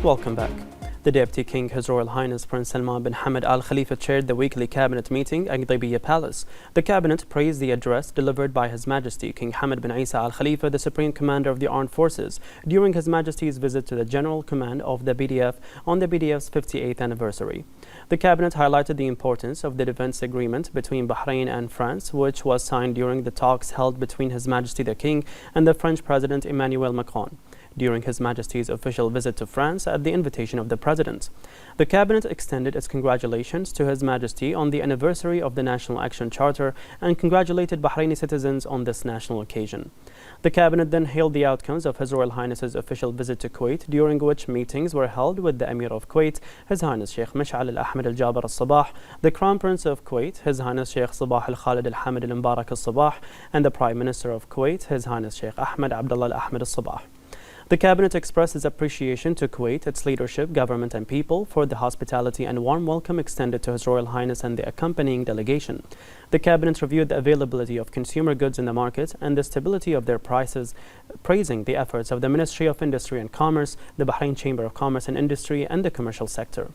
Welcome back. The Deputy King, His Royal Highness Prince Salman bin Hamad Al Khalifa, chaired the weekly cabinet meeting at Ghaibiyya Palace. The cabinet praised the address delivered by His Majesty King Hamad bin Isa Al Khalifa, the Supreme Commander of the Armed Forces, during His Majesty's visit to the General Command of the BDF on the BDF's 58th anniversary. The cabinet highlighted the importance of the defense agreement between Bahrain and France, which was signed during the talks held between His Majesty the King and the French President Emmanuel Macron during His Majesty's official visit to France at the invitation of the President. The Cabinet extended its congratulations to His Majesty on the anniversary of the National Action Charter and congratulated Bahraini citizens on this national occasion. The Cabinet then hailed the outcomes of His Royal Highness's official visit to Kuwait, during which meetings were held with the Emir of Kuwait, His Highness Sheikh Mash'al Al-Ahmed Al-Jaber Al-Sabah, the Crown Prince of Kuwait, His Highness Sheikh Sabah Al-Khalid Al-Hamid Al-Mbarak Al-Sabah, and the Prime Minister of Kuwait, His Highness Sheikh Ahmed Abdullah Al-Ahmed Al-Sabah. The Cabinet expressed its appreciation to Kuwait, its leadership, government and people for the hospitality and warm welcome extended to His Royal Highness and the accompanying delegation. The Cabinet reviewed the availability of consumer goods in the market and the stability of their prices, praising the efforts of the Ministry of Industry and Commerce, the Bahrain Chamber of Commerce and Industry, and the commercial sector.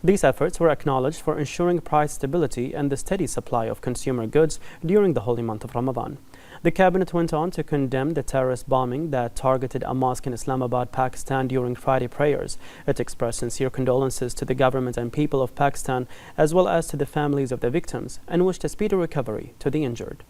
These efforts were acknowledged for ensuring price stability and the steady supply of consumer goods during the holy month of Ramadan. The Cabinet went on to condemn the terrorist bombing that targeted a mosque in Islamabad, Pakistan during Friday prayers. It expressed sincere condolences to the government and people of Pakistan, as well as to the families of the victims, and wished a speedy recovery to the injured.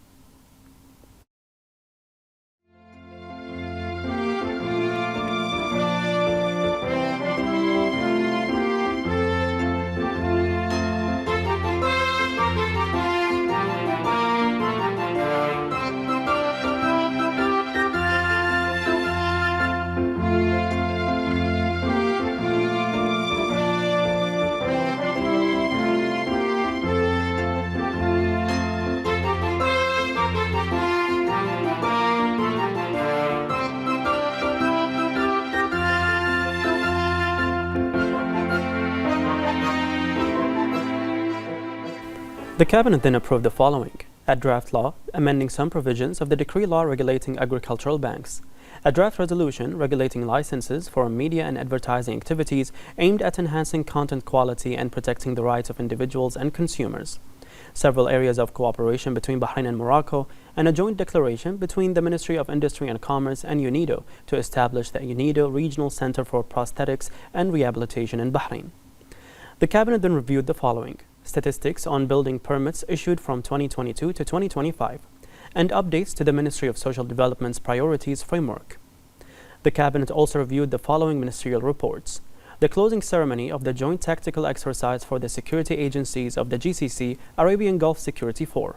The Cabinet then approved the following: a draft law amending some provisions of the decree law regulating agricultural banks, a draft resolution regulating licenses for media and advertising activities aimed at enhancing content quality and protecting the rights of individuals and consumers, several areas of cooperation between Bahrain and Morocco, and a joint declaration between the Ministry of Industry and Commerce and UNIDO to establish the UNIDO Regional Center for Prosthetics and Rehabilitation in Bahrain. The Cabinet then reviewed the following: statistics on building permits issued from 2022 to 2025, and updates to the Ministry of Social Development's Priorities Framework. The Cabinet also reviewed the following ministerial reports: the closing ceremony of the Joint Tactical Exercise for the Security Agencies of the GCC Arabian Gulf Security 4,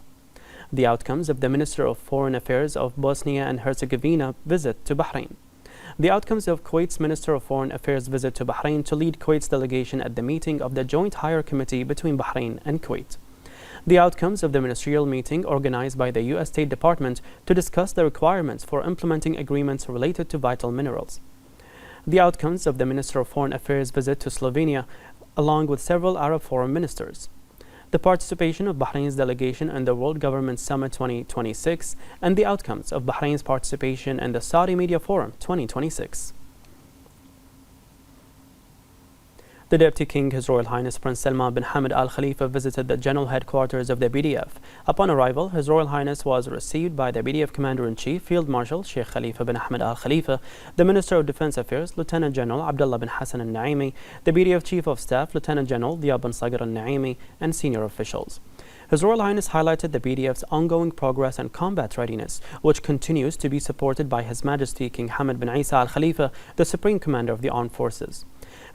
the outcomes of the Minister of Foreign Affairs of Bosnia and Herzegovina visit to Bahrain, the outcomes of Kuwait's Minister of Foreign Affairs visit to Bahrain to lead Kuwait's delegation at the meeting of the Joint Higher Committee between Bahrain and Kuwait, the outcomes of the ministerial meeting organized by the U.S. State Department to discuss the requirements for implementing agreements related to vital minerals, the outcomes of the Minister of Foreign Affairs visit to Slovenia along with several Arab foreign ministers, the participation of Bahrain's delegation in the World Government Summit 2026, and the outcomes of Bahrain's participation in the Saudi Media Forum 2026. The Deputy King, His Royal Highness Prince Salman bin Hamad Al Khalifa, visited the general headquarters of the BDF. Upon arrival, His Royal Highness was received by the BDF Commander-in-Chief, Field Marshal Sheikh Khalifa bin Ahmed Al Khalifa, the Minister of Defense Affairs, Lieutenant General Abdullah bin Hassan Al Naimi, the BDF Chief of Staff, Lieutenant General Diab bin Sagar Al Naimi, and senior officials. His Royal Highness highlighted the BDF's ongoing progress and combat readiness, which continues to be supported by His Majesty King Hamad bin Isa Al Khalifa, the Supreme Commander of the Armed Forces.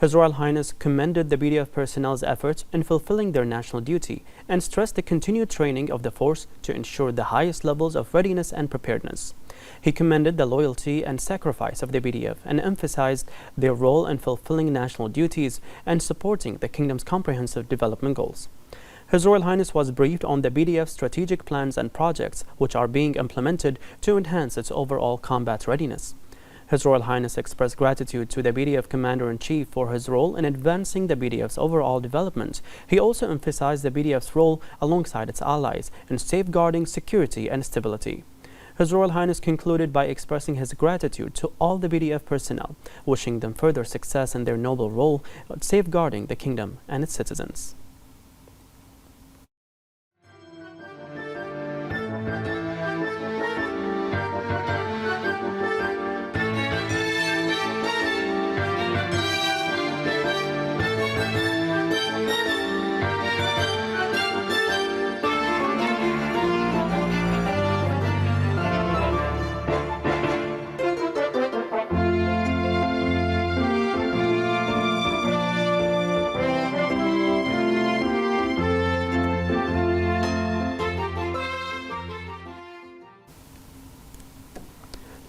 His Royal Highness commended the BDF personnel's efforts in fulfilling their national duty and stressed the continued training of the force to ensure the highest levels of readiness and preparedness. He commended the loyalty and sacrifice of the BDF and emphasized their role in fulfilling national duties and supporting the kingdom's comprehensive development goals. His Royal Highness was briefed on the BDF's strategic plans and projects which are being implemented to enhance its overall combat readiness. His Royal Highness expressed gratitude to the BDF Commander-in-Chief for his role in advancing the BDF's overall development. He also emphasized the BDF's role alongside its allies in safeguarding security and stability. His Royal Highness concluded by expressing his gratitude to all the BDF personnel, wishing them further success in their noble role of safeguarding the kingdom and its citizens.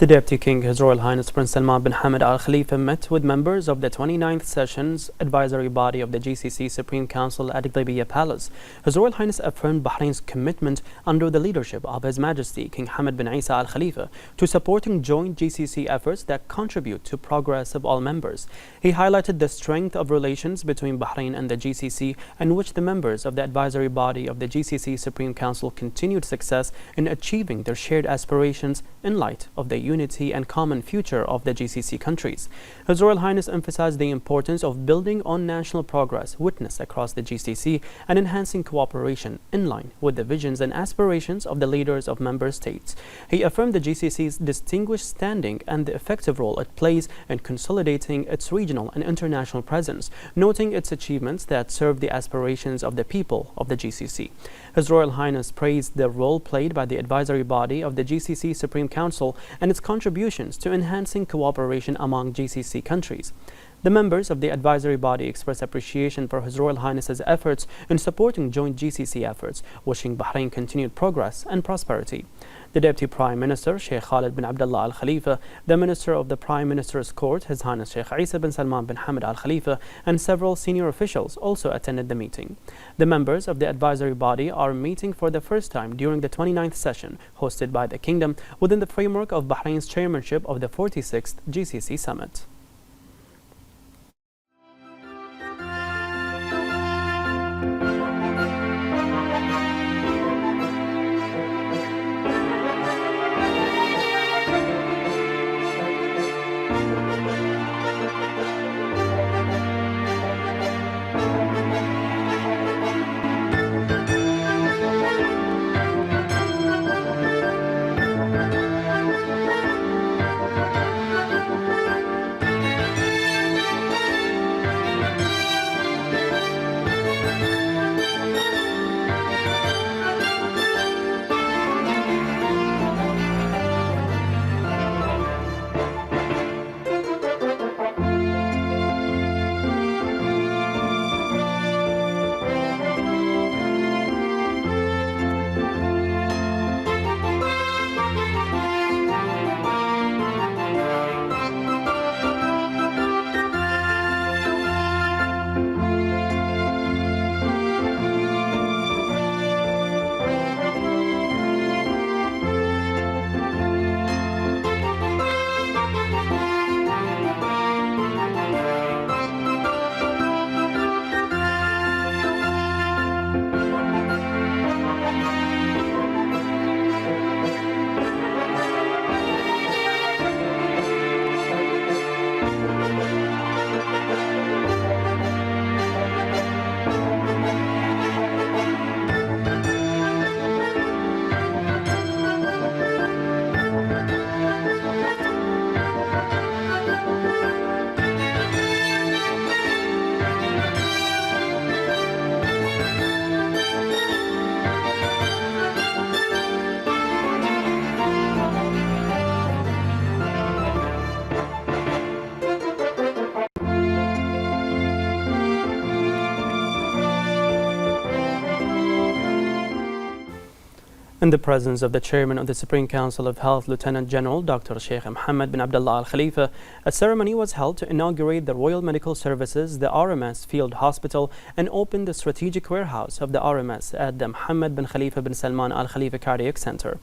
The Deputy King, His Royal Highness Prince Salman bin Hamad Al Khalifa, met with members of the 29th Sessions Advisory Body of the GCC Supreme Council at Ghlibiyya Palace. His Royal Highness affirmed Bahrain's commitment under the leadership of His Majesty King Hamad bin Isa Al Khalifa to supporting joint GCC efforts that contribute to progress of all members. He highlighted the strength of relations between Bahrain and the GCC, in which the members of the Advisory Body of the GCC Supreme Council continued success in achieving their shared aspirations in light of the unity and common future of the GCC countries. His Royal Highness emphasized the importance of building on national progress witnessed across the GCC and enhancing cooperation in line with the visions and aspirations of the leaders of member states. He affirmed the GCC's distinguished standing and the effective role it plays in consolidating its regional and international presence, noting its achievements that serve the aspirations of the people of the GCC. His Royal Highness praised the role played by the advisory body of the GCC Supreme Council and its contributions to enhancing cooperation among GCC countries. The members of the advisory body expressed appreciation for His Royal Highness's efforts in supporting joint GCC efforts, wishing Bahrain continued progress and prosperity. The Deputy Prime Minister, Sheikh Khalid bin Abdullah Al Khalifa, the Minister of the Prime Minister's Court, His Highness Sheikh Isa bin Salman bin Hamad Al Khalifa, and several senior officials also attended the meeting. The members of the advisory body are meeting for the first time during the 29th session hosted by the Kingdom within the framework of Bahrain's chairmanship of the 46th GCC Summit. In the presence of the Chairman of the Supreme Council of Health, Lieutenant General Dr. Sheikh Mohammed bin Abdullah Al Khalifa, a ceremony was held to inaugurate the Royal Medical Services, the RMS Field Hospital, and open the strategic warehouse of the RMS at the Mohammed bin Khalifa bin Salman Al Khalifa Cardiac Center.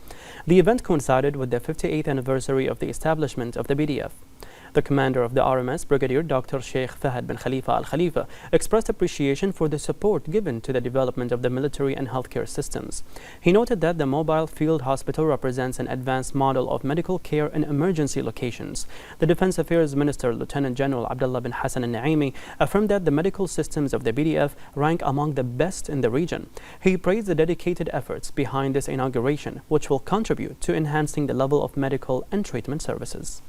The event coincided with the 58th anniversary of the establishment of the BDF. The commander of the RMS, Brigadier Dr. Sheikh Fahad bin Khalifa Al Khalifa, expressed appreciation for the support given to the development of the military and healthcare systems. He noted that the mobile field hospital represents an advanced model of medical care in emergency locations. The Defense Affairs Minister, Lieutenant General Abdullah bin Hassan al-Naimi, affirmed that the medical systems of the BDF rank among the best in the region. He praised the dedicated efforts behind this inauguration, which will contribute to enhancing the level of medical and treatment services.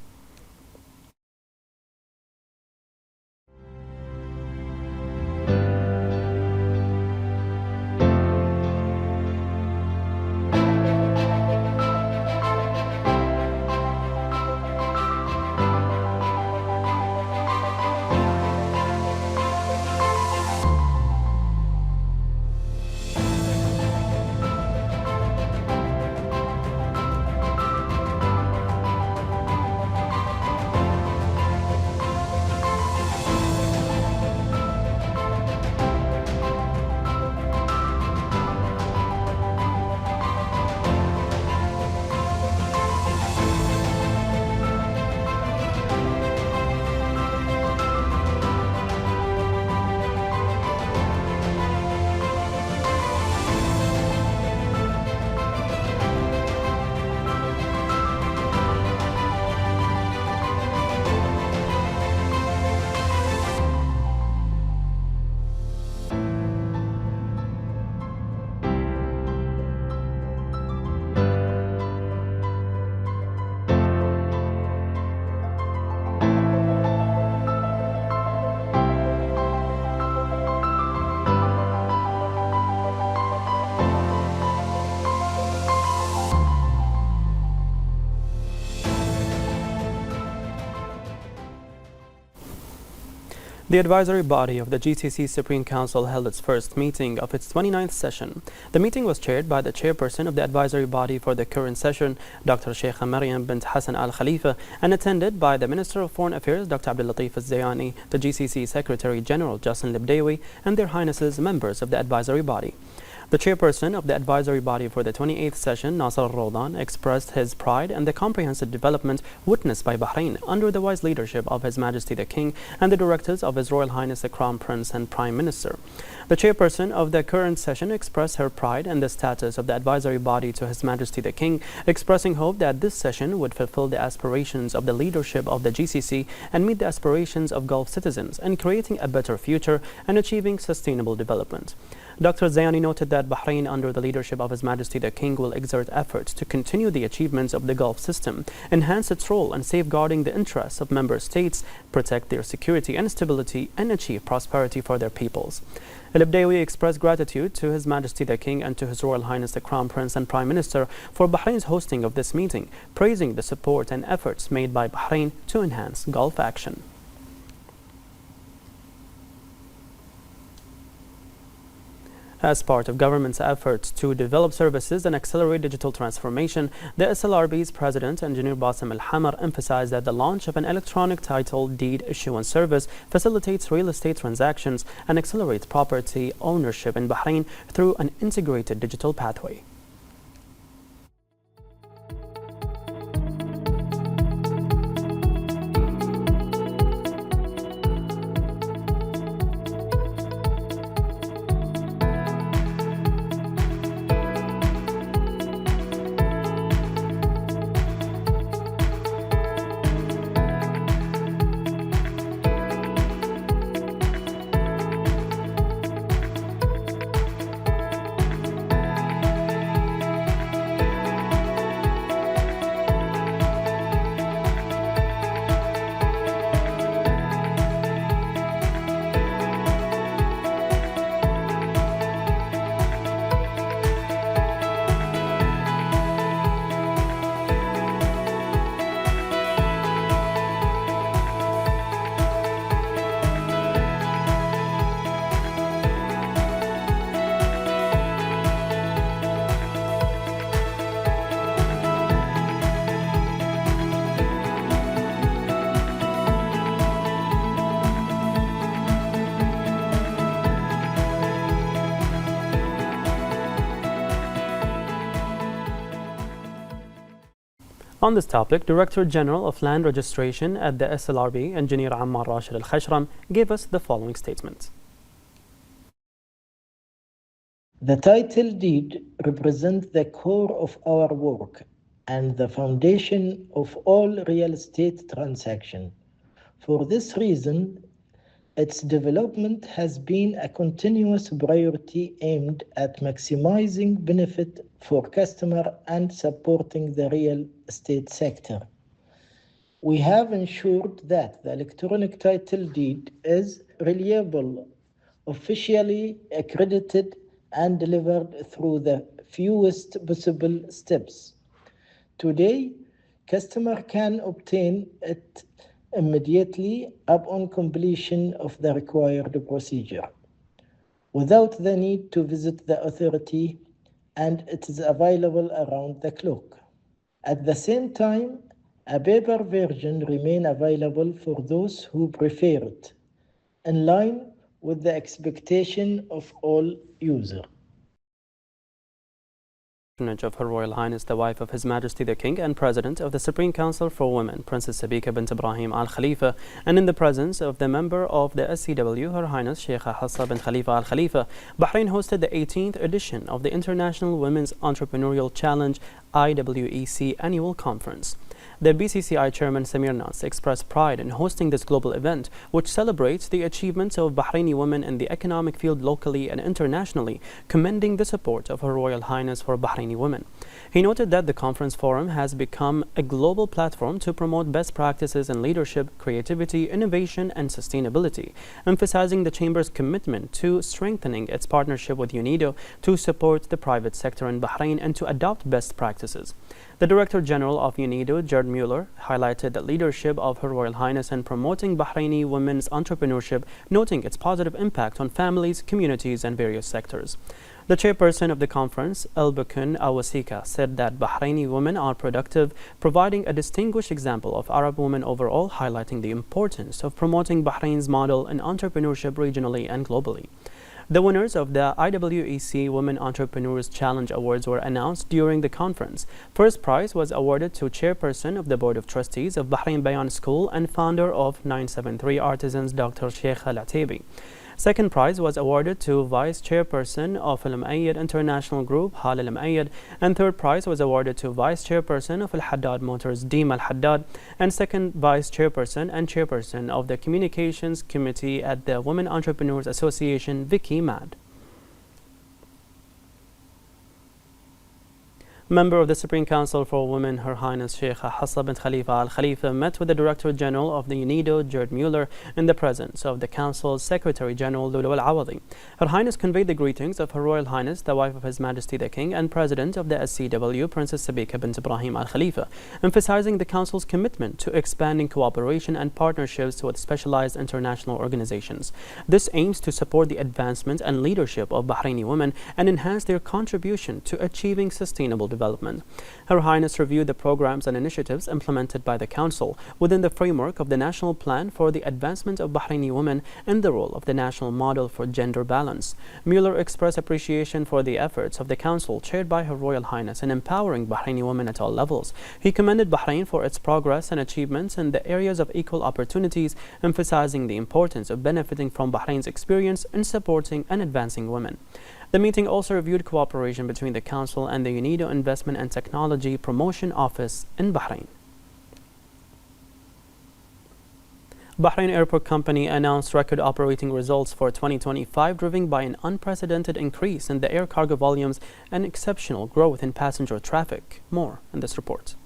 The advisory body of the GCC Supreme Council held its first meeting of its 29th session. The meeting was chaired by the chairperson of the advisory body for the current session, Dr. Sheikha Maryam bint Hassan Al Khalifa, and attended by the Minister of Foreign Affairs, Dr. Abdul Latif Al-Zayani, the GCC Secretary General Justin Libdawi, and their highnesses members of the advisory body. The chairperson of the advisory body for the 28th session, Nasser al-Rawdan, expressed his pride in the comprehensive development witnessed by Bahrain under the wise leadership of His Majesty the King and the directives of His Royal Highness the Crown Prince and Prime Minister. The chairperson of the current session expressed her pride in the status of the advisory body to His Majesty the King, expressing hope that this session would fulfill the aspirations of the leadership of the GCC and meet the aspirations of Gulf citizens in creating a better future and achieving sustainable development. Dr. Zayani noted that Bahrain, under the leadership of His Majesty the King, will exert efforts to continue the achievements of the Gulf system, enhance its role in safeguarding the interests of member states, protect their security and stability, and achieve prosperity for their peoples. Al-Ibdawi expressed gratitude to His Majesty the King and to His Royal Highness the Crown Prince and Prime Minister for Bahrain's hosting of this meeting, praising the support and efforts made by Bahrain to enhance Gulf action. As part of government's efforts to develop services and accelerate digital transformation, the SLRB's President, Engineer Bassem Al-Hamar, emphasized that the launch of an electronic title deed issuance service facilitates real estate transactions and accelerates property ownership in Bahrain through an integrated digital pathway. On this topic, Director General of Land Registration at the SLRB, Engineer Ammar Rashid Al-Khashram, gave us the following statement. The title deed represents the core of our work and the foundation of all real estate transactions. For this reason, its development has been a continuous priority aimed at maximizing benefit for customer and supporting the real estate sector. We have ensured that the electronic title deed is reliable, officially accredited, and delivered through the fewest possible steps. Today, customer can obtain it immediately upon completion of the required procedure, without the need to visit the authority, and it is available around the clock. At the same time, a paper version remains available for those who prefer it, in line with the expectation of all users. Of Her Royal Highness the wife of His Majesty the King and President of the Supreme Council for Women, Princess Sabika bint Ibrahim Al Khalifa, and in the presence of the member of the SCW, Her Highness Sheikha Hafsa bint Khalifa Al Khalifa, Bahrain hosted the 18th edition of the International Women's Entrepreneurial Challenge IWEC Annual Conference. The BCCI Chairman Samir Nas expressed pride in hosting this global event, which celebrates the achievements of Bahraini women in the economic field locally and internationally, commending the support of Her Royal Highness for Bahraini women. He noted that the conference forum has become a global platform to promote best practices in leadership, creativity, innovation, and sustainability, emphasizing the Chamber's commitment to strengthening its partnership with UNIDO to support the private sector in Bahrain and to adopt best practices. The Director General of UNIDO, Gerd Mueller, highlighted the leadership of Her Royal Highness in promoting Bahraini women's entrepreneurship, noting its positive impact on families, communities, and various sectors. The chairperson of the conference, Elbakun Awasika, said that Bahraini women are productive, providing a distinguished example of Arab women overall, highlighting the importance of promoting Bahrain's model in entrepreneurship regionally and globally. The winners of the IWEC Women Entrepreneurs Challenge Awards were announced during the conference. First prize was awarded to Chairperson of the Board of Trustees of Bahrain Bayan School and founder of 973 Artisans, Dr. Sheikh Al-Ataibi. Second prize was awarded to Vice Chairperson of Al Muayyad International Group, Hal Al Muayyad, and third prize was awarded to Vice Chairperson of Al Haddad Motors, Deem Al Haddad, and second Vice Chairperson and Chairperson of the Communications Committee at the Women Entrepreneurs Association, Vicky Mad. Member of the Supreme Council for Women, Her Highness Sheikha Hafsa bint Khalifa Al Khalifa met with the Director General of the UNIDO, Gerd Mueller, in the presence of the Council's Secretary General Lulu Al Awadi. Her Highness conveyed the greetings of Her Royal Highness, the wife of His Majesty the King and President of the SCW, Princess Sabika bint Ibrahim Al Khalifa, emphasizing the Council's commitment to expanding cooperation and partnerships with specialized international organizations. This aims to support the advancement and leadership of Bahraini women and enhance their contribution to achieving sustainable development. Her Highness reviewed the programs and initiatives implemented by the Council within the framework of the National Plan for the Advancement of Bahraini Women and the role of the National Model for Gender Balance. Mueller expressed appreciation for the efforts of the Council chaired by Her Royal Highness in empowering Bahraini women at all levels. He commended Bahrain for its progress and achievements in the areas of equal opportunities, emphasizing the importance of benefiting from Bahrain's experience in supporting and advancing women. The meeting also reviewed cooperation between the Council and the UNIDO Investment and Technology Promotion Office in Bahrain. Bahrain Airport Company announced record operating results for 2025, driven by an unprecedented increase in the air cargo volumes and exceptional growth in passenger traffic. More in this report.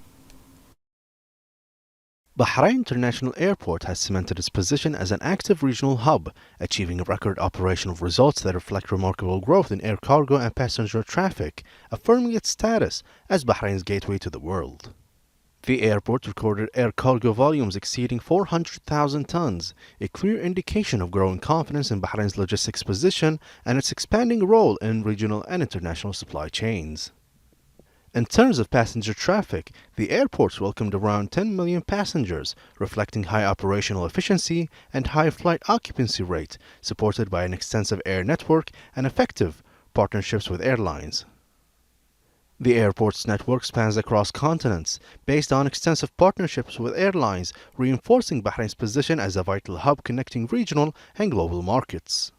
Bahrain International Airport has cemented its position as an active regional hub, achieving record operational results that reflect remarkable growth in air cargo and passenger traffic, affirming its status as Bahrain's gateway to the world. The airport recorded air cargo volumes exceeding 400,000 tons, a clear indication of growing confidence in Bahrain's logistics position and its expanding role in regional and international supply chains. In terms of passenger traffic, the airports welcomed around 10 million passengers, reflecting high operational efficiency and high flight occupancy rate, supported by an extensive air network and effective partnerships with airlines. The airport's network spans across continents, based on extensive partnerships with airlines, reinforcing Bahrain's position as a vital hub connecting regional and global markets.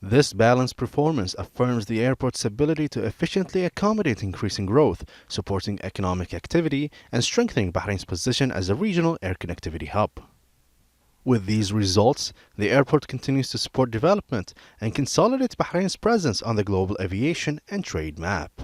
This balanced performance affirms the airport's ability to efficiently accommodate increasing growth, supporting economic activity and strengthening Bahrain's position as a regional air connectivity hub. With these results, the airport continues to support development and consolidate Bahrain's presence on the global aviation and trade map.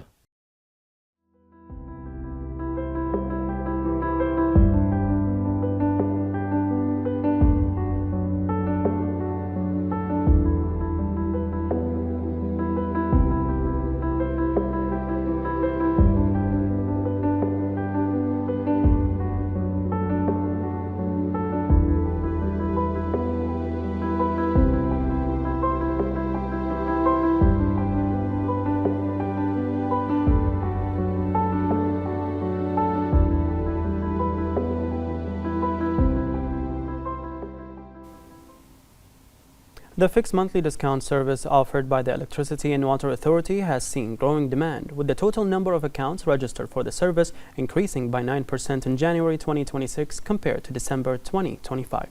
The fixed monthly discount service offered by the Electricity and Water Authority has seen growing demand, with the total number of accounts registered for the service increasing by 9% in January 2026 compared to December 2025.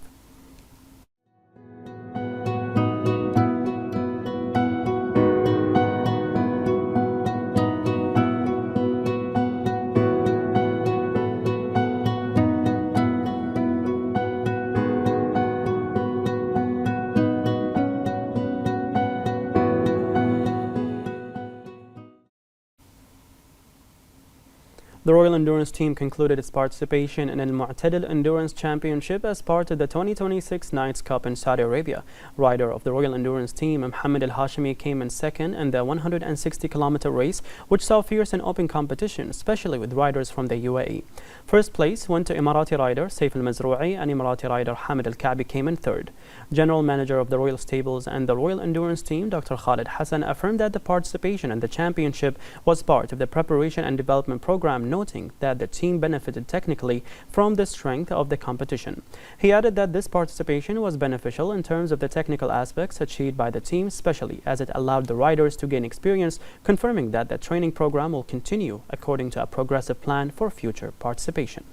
The Royal Endurance team concluded its participation in Al Mu'tadil Endurance Championship as part of the 2026 Knights Cup in Saudi Arabia. Rider of the Royal Endurance team, Mohammed Al Hashimi, came in second in the 160-kilometer race, which saw fierce and open competition, especially with riders from the UAE. First place went to Emirati rider Saif Al Mazrou'i, and Emirati rider Hamid Al Ka'bi came in third. General Manager of the Royal Stables and the Royal Endurance team, Dr. Khalid Hassan, affirmed that the participation in the championship was part of the preparation and development program, noting that the team benefited technically from the strength of the competition. He added that this participation was beneficial in terms of the technical aspects achieved by the team, especially as it allowed the riders to gain experience, confirming that the training program will continue according to a progressive plan for future participation.